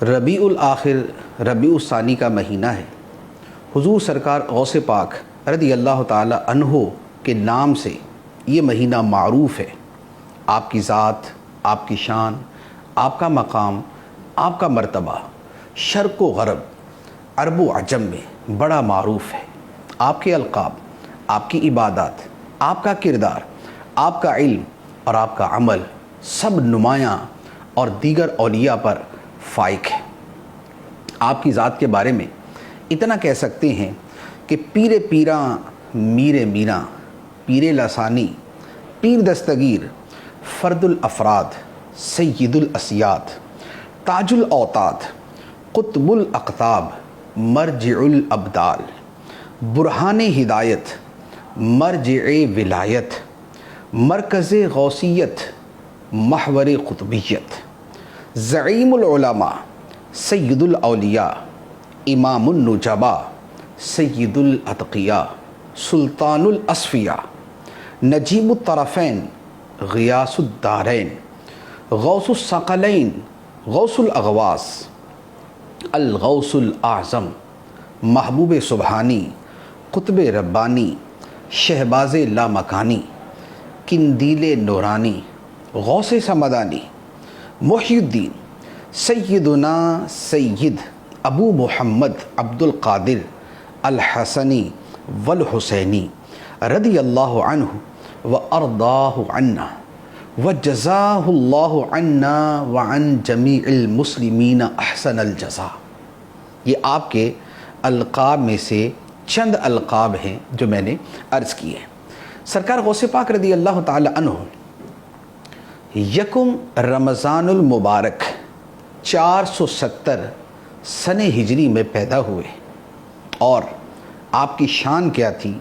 ربیع الآخر ربیع الثانی کا مہینہ ہے۔ حضور سرکار غوث پاک رضی اللہ تعالی عنہ کے نام سے یہ مہینہ معروف ہے۔ آپ کی ذات، آپ کی شان، آپ کا مقام، آپ کا مرتبہ شرق و غرب، عرب و عجم میں بڑا معروف ہے۔ آپ کے القاب، آپ کی عبادات، آپ کا کردار، آپ کا علم اور آپ کا عمل سب نمایاں اور دیگر اولیاء پر فائق ہے۔ آپ کی ذات کے بارے میں اتنا کہہ سکتے ہیں کہ پیر پیراں میر میراں، پیر لسانی، پیر دستگیر، فرد الافراد، سید الاسیاد، تاج الاوتاد، قطب الاقطاب، مرجع الابدال، برہان ہدایت، مرجع ولایت، مرکز غوثیت، محور قطبیت، زعیم العلماء، سید الاولیاء، امام النجباء، سید الاتقیاء، سلطان الاصفیاء، نجیب الطرفین، غیاث الدارین، غوث الثقلین، غوث الاغواث، الغوث الاعظم، محبوب سبحانی، قطب ربانی، شہباز لامکانی، قندیل نورانی، غوث سمدانی، محی الدین، سیدنا سید ابو محمد عبد القادر الحسنی والحسینی رضی اللہ عنہ وارضاہ عنا وجزاہ اللہ عنا وعن جمیع المسلمین احسن الجزاء۔ یہ آپ کے القاب میں سے چند القاب ہیں جو میں نے عرض کیے ہیں۔ سرکار غوث پاک رضی اللہ تعالی عنہ یکم رمضان المبارک 470 سن ہجری میں پیدا ہوئے، اور آپ کی شان کیا تھی؟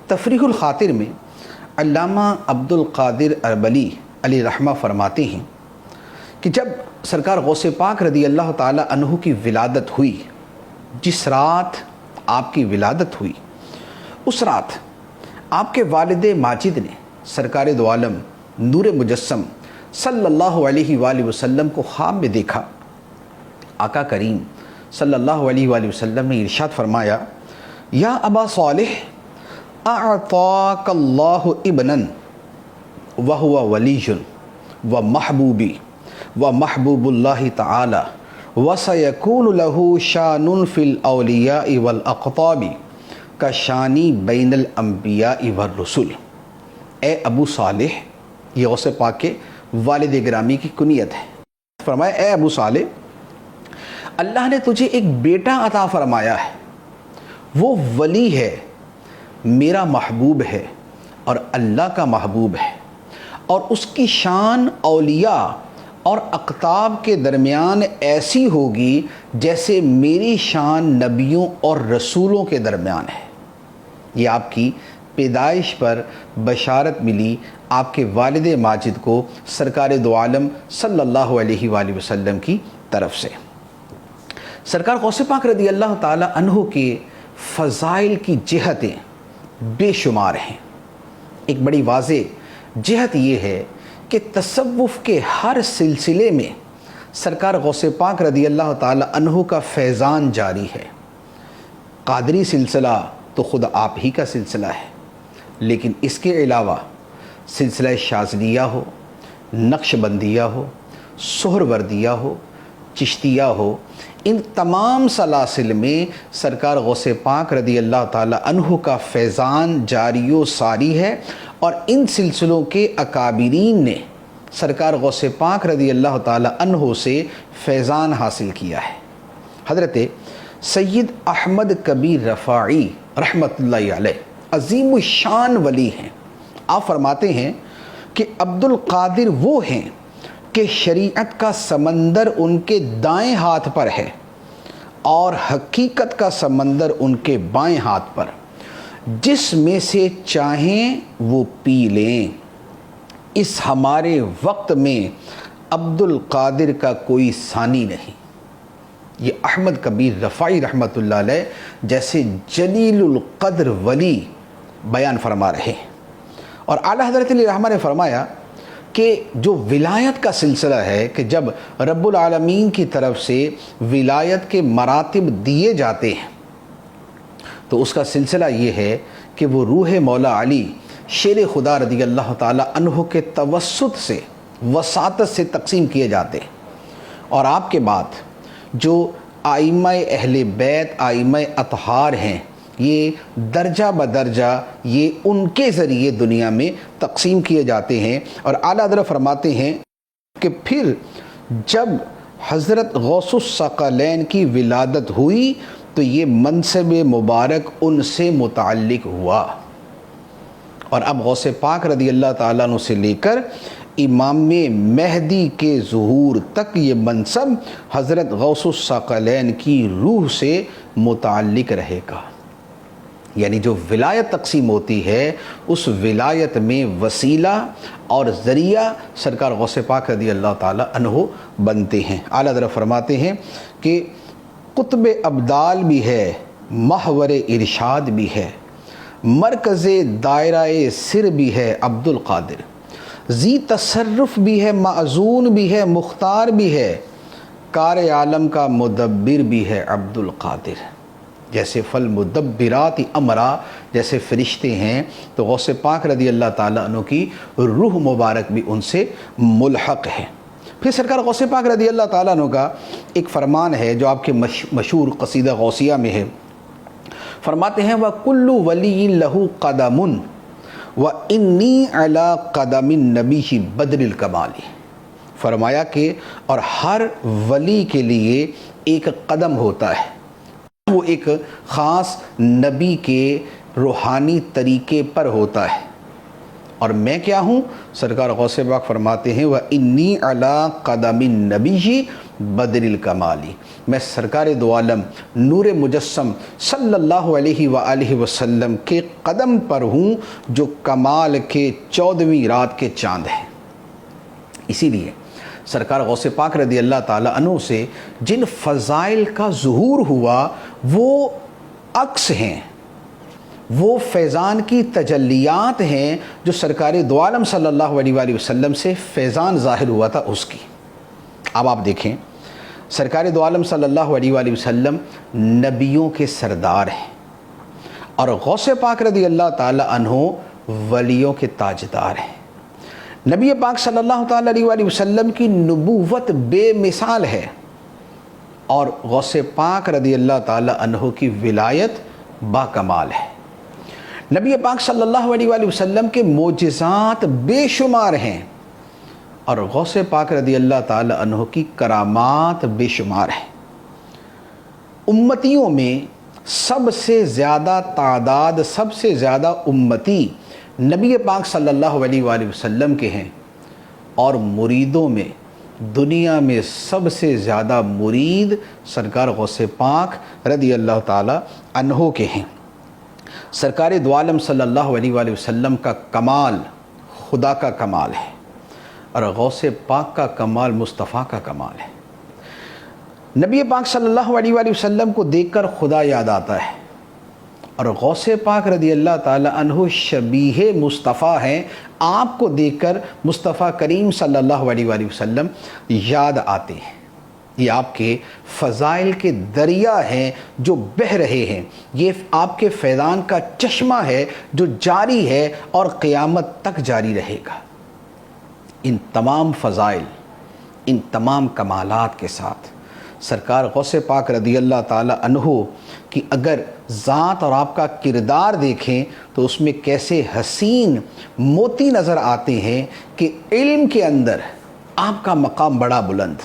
تفریح الخاطر میں علامہ عبد القادر اربلی علیہ رحمہ فرماتے ہیں کہ جب سرکار غوث پاک رضی اللہ تعالی عنہ کی ولادت ہوئی، جس رات آپ کی ولادت ہوئی، اس رات آپ کے والد ماجد نے سرکار دو عالم نور مجسم صلی اللہ علیہ وآلہ وسلم کو خواب میں دیکھا۔ آقا کریم صلی اللہ علیہ وآلہ وسلم نے ارشاد فرمایا، یا ابا صالح اعطاک اللہ ابنا وہو ولی و محبوبی و محبوب اللہ تعالی وسیکون له شان فی الاولیاء والاقطاب کشانی بین الانبیاء والرسل۔ اے ابو صالح، یہ غوث پاک کے والد گرامی کی کنیت ہے۔ فرمایا، اے ابو صالح، اللہ نے تجھے ایک بیٹا عطا فرمایا ہے، وہ ولی ہے، میرا محبوب ہے اور اللہ کا محبوب ہے، اور اس کی شان اولیاء اور اقطاب کے درمیان ایسی ہوگی جیسے میری شان نبیوں اور رسولوں کے درمیان ہے۔ یہ آپ کی پیدائش پر بشارت ملی آپ کے والد ماجد کو سرکار دو عالم صلی اللہ علیہ وآلہ وسلم کی طرف سے۔ سرکار غوث پاک رضی اللہ تعالی عنہ کے فضائل کی جہتیں بے شمار ہیں۔ ایک بڑی واضح جہت یہ ہے کہ تصوف کے ہر سلسلے میں سرکار غوث پاک رضی اللہ تعالی عنہ کا فیضان جاری ہے۔ قادری سلسلہ تو خود آپ ہی کا سلسلہ ہے، لیکن اس کے علاوہ سلسلہ شاذلیہ ہو، نقش بندیہ ہو، سہروردیہ ہو، چشتیہ ہو، ان تمام سلاسل میں سرکار غوث پاک رضی اللہ تعالی عنہ کا فیضان جاری و ساری ہے، اور ان سلسلوں کے اکابرین نے سرکار غوث پاک رضی اللہ تعالی عنہ سے فیضان حاصل کیا ہے۔ حضرت سید احمد کبیر رفاعی رحمۃ اللہ علیہ عظیم الشان ولی ہیں۔ آپ فرماتے ہیں کہ عبد القادر وہ ہیں کہ شریعت کا سمندر ان کے دائیں ہاتھ پر ہے اور حقیقت کا سمندر ان کے بائیں ہاتھ پر، جس میں سے چاہیں وہ پی لیں۔ اس ہمارے وقت میں عبد القادر کا کوئی ثانی نہیں۔ یہ احمد کبیر رفاعی رحمۃ اللہ علیہ جیسے جلیل القدر ولی بیان فرما رہے ہیں۔ اور اعلیٰ حضرت علیہ رحمہ نے فرمایا کہ جو ولایت کا سلسلہ ہے کہ جب رب العالمین کی طرف سے ولایت کے مراتب دیے جاتے ہیں تو اس کا سلسلہ یہ ہے کہ وہ روح مولا علی شیر خدا رضی اللہ تعالی عنہ کے توسط سے وساطت سے تقسیم کیے جاتے ہیں، اور آپ کے بعد جو ائمہ اہل بیت ائمہ اطہار ہیں یہ درجہ بدرجہ یہ ان کے ذریعے دنیا میں تقسیم کیے جاتے ہیں۔ اور اعلیٰ حضرت فرماتے ہیں کہ پھر جب حضرت غوث الثقلین کی ولادت ہوئی تو یہ منصب مبارک ان سے متعلق ہوا، اور اب غوث پاک رضی اللہ تعالیٰ عنہ سے لے کر امام مہدی کے ظہور تک یہ منصب حضرت غوث الثقلین کی روح سے متعلق رہے گا۔ یعنی جو ولایت تقسیم ہوتی ہے اس ولایت میں وسیلہ اور ذریعہ سرکار غوث پاک رضی اللہ تعالیٰ عنہ بنتے ہیں۔ اعلیٰ حضرت فرماتے ہیں کہ قطب ابدال بھی ہے، محور ارشاد بھی ہے، مرکز دائرہ سر بھی ہے عبد القادر، ذی تصرف بھی ہے، معزون بھی ہے، مختار بھی ہے، کار عالم کا مدبر بھی ہے عبد القادر۔ جیسے فالمدبرات امرا جیسے فرشتے ہیں تو غوث پاک رضی اللہ تعالیٰ عنہ کی روح مبارک بھی ان سے ملحق ہے۔ پھر سرکار غوث پاک رضی اللہ تعالیٰ عنہ کا ایک فرمان ہے جو آپ کے مشہور قصیدہ غوثیہ میں ہے، فرماتے ہیں وَكُلُّ وَلِيٍّ لَهُ قَدَمٌ وَإِنِّي عَلَىٰ قَدَمِ النَّبِيِّ بَدْرِ الْكَمَالِ، فرمایا کہ اور ہر ولی کے لیے ایک قدم ہوتا ہے، وہ ایک خاص نبی کے روحانی طریقے پر ہوتا ہے، اور میں کیا ہوں؟ سرکار غوث پاک فرماتے ہیں وَإِنِّي عَلَىٰ قَدَمِ النَّبِيِّ بَدْرِ الْكَمَالِ، میں سرکار دو عالم نور مجسم صلی اللہ علیہ وآلہ وسلم کے قدم پر ہوں جو کمال کے 14ویں رات کے چاند ہیں۔ اسی لیے سرکار غوث پاک رضی اللہ تعالیٰ عنہ سے جن فضائل کا ظہور ہوا وہ عکس ہیں، وہ فیضان کی تجلیات ہیں جو سرکار دو عالم صلی اللہ علیہ وآلہ وسلم سے فیضان ظاہر ہوا تھا اس کی۔ اب آپ دیکھیں سرکار دو عالم صلی اللہ علیہ وآلہ وسلم نبیوں کے سردار ہیں، اور غوث پاک رضی اللہ تعالیٰ عنہ ولیوں کے تاجدار ہیں۔ نبی پاک صلی اللہ تعالیٰ علیہ وآلہ وسلم کی نبوت بے مثال ہے، اور غوث پاک رضی اللہ تعالیٰ عنہ کی ولایت با کمال ہے۔ نبی پاک صلی اللہ علیہ وآلہ وسلم کے معجزات بے شمار ہیں، اور غوث پاک رضی اللہ تعالیٰ عنہ کی کرامات بے شمار ہیں۔ امتیوں میں سب سے زیادہ تعداد، سب سے زیادہ امتی نبی پاک صلی اللہ علیہ وآلہ وسلم کے ہیں، اور مریدوں میں دنیا میں سب سے زیادہ مرید سرکار غوث پاک رضی اللہ تعالی عنہ کے ہیں۔ سرکار دو عالم صلی اللہ علیہ وآلہ وسلم کا کمال خدا کا کمال ہے، اور غوث پاک کا کمال مصطفیٰ کا کمال ہے۔ نبی پاک صلی اللہ علیہ وآلہ وسلم کو دیکھ کر خدا یاد آتا ہے، اور غوث پاک رضی اللہ تعالی عنہ شبیہ مصطفیٰ ہیں، آپ کو دیکھ کر مصطفیٰ کریم صلی اللہ علیہ وآلہ وسلم یاد آتے ہیں۔ یہ آپ کے فضائل کے دریا ہیں جو بہہ رہے ہیں، یہ آپ کے فیضان کا چشمہ ہے جو جاری ہے اور قیامت تک جاری رہے گا۔ ان تمام فضائل، ان تمام کمالات کے ساتھ سرکار غوث پاک رضی اللہ تعالی عنہ کی اگر ذات اور آپ کا کردار دیکھیں تو اس میں کیسے حسین موتی نظر آتے ہیں کہ علم کے اندر آپ کا مقام بڑا بلند،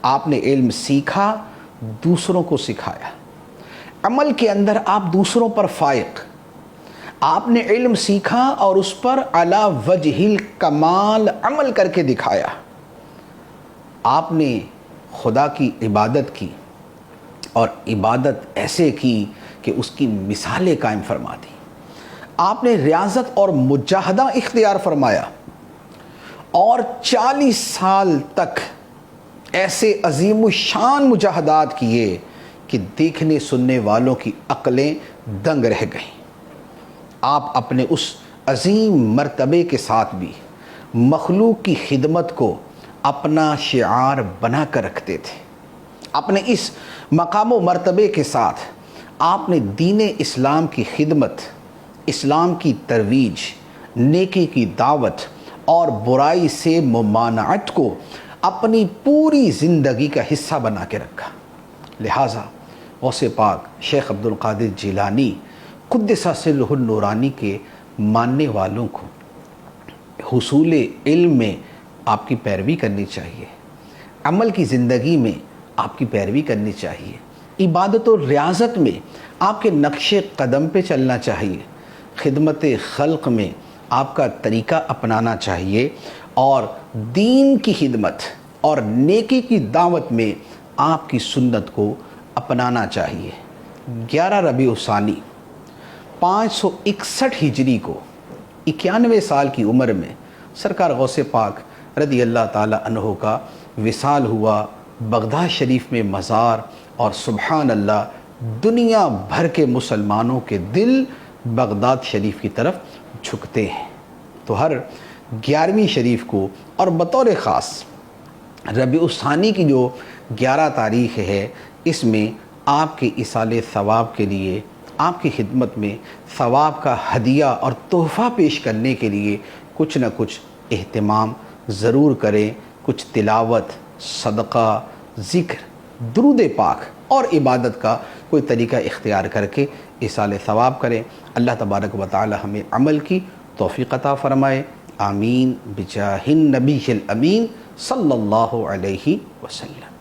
آپ نے علم سیکھا، دوسروں کو سکھایا۔ عمل کے اندر آپ دوسروں پر فائق، آپ نے علم سیکھا اور اس پر علی وجہ الکمال عمل کر کے دکھایا۔ آپ نے خدا کی عبادت کی، اور عبادت ایسے کی کہ اس کی مثالیں قائم فرما دی۔ آپ نے ریاضت اور مجاہدہ اختیار فرمایا، اور 40 سال تک ایسے عظیم الشان مجاہدات کیے کہ دیکھنے سننے والوں کی عقلیں دنگ رہ گئیں۔ آپ اپنے اس عظیم مرتبے کے ساتھ بھی مخلوق کی خدمت کو اپنا شعار بنا کر رکھتے تھے۔ اپنے اس مقام و مرتبے کے ساتھ آپ نے دین اسلام کی خدمت، اسلام کی ترویج، نیکی کی دعوت اور برائی سے ممانعت کو اپنی پوری زندگی کا حصہ بنا کے رکھا۔ لہٰذا غوث پاک شیخ عبد القادر جیلانی قدس سرہ النورانی کے ماننے والوں کو حصول علم میں آپ کی پیروی کرنی چاہیے، عمل کی زندگی میں آپ کی پیروی کرنی چاہیے، عبادت و ریاضت میں آپ کے نقش قدم پہ چلنا چاہیے، خدمت خلق میں آپ کا طریقہ اپنانا چاہیے، اور دین کی خدمت اور نیکی کی دعوت میں آپ کی سنت کو اپنانا چاہیے۔ 11 ربیع الثانی 561 ہجری کو 91 سال کی عمر میں سرکار غوث پاک رضی اللہ تعالی عنہ کا وصال ہوا۔ بغداد شریف میں مزار، اور سبحان اللہ دنیا بھر کے مسلمانوں کے دل بغداد شریف کی طرف جھکتے ہیں۔ تو ہر 11ویں شریف کو اور بطور خاص ربیع الثانی کی جو 11 تاریخ ہے، اس میں آپ کے ایصال ثواب کے لیے، آپ کی خدمت میں ثواب کا ہدیہ اور تحفہ پیش کرنے کے لیے کچھ نہ کچھ اہتمام ضرور کریں۔ کچھ تلاوت، صدقہ، ذکر، درود پاک اور عبادت کا کوئی طریقہ اختیار کر کے ایصال ثواب کریں۔ اللہ تبارک و تعالی ہمیں عمل کی توفیق عطا فرمائے۔ آمین بجاہ النبی الامین صلی اللہ علیہ وسلم۔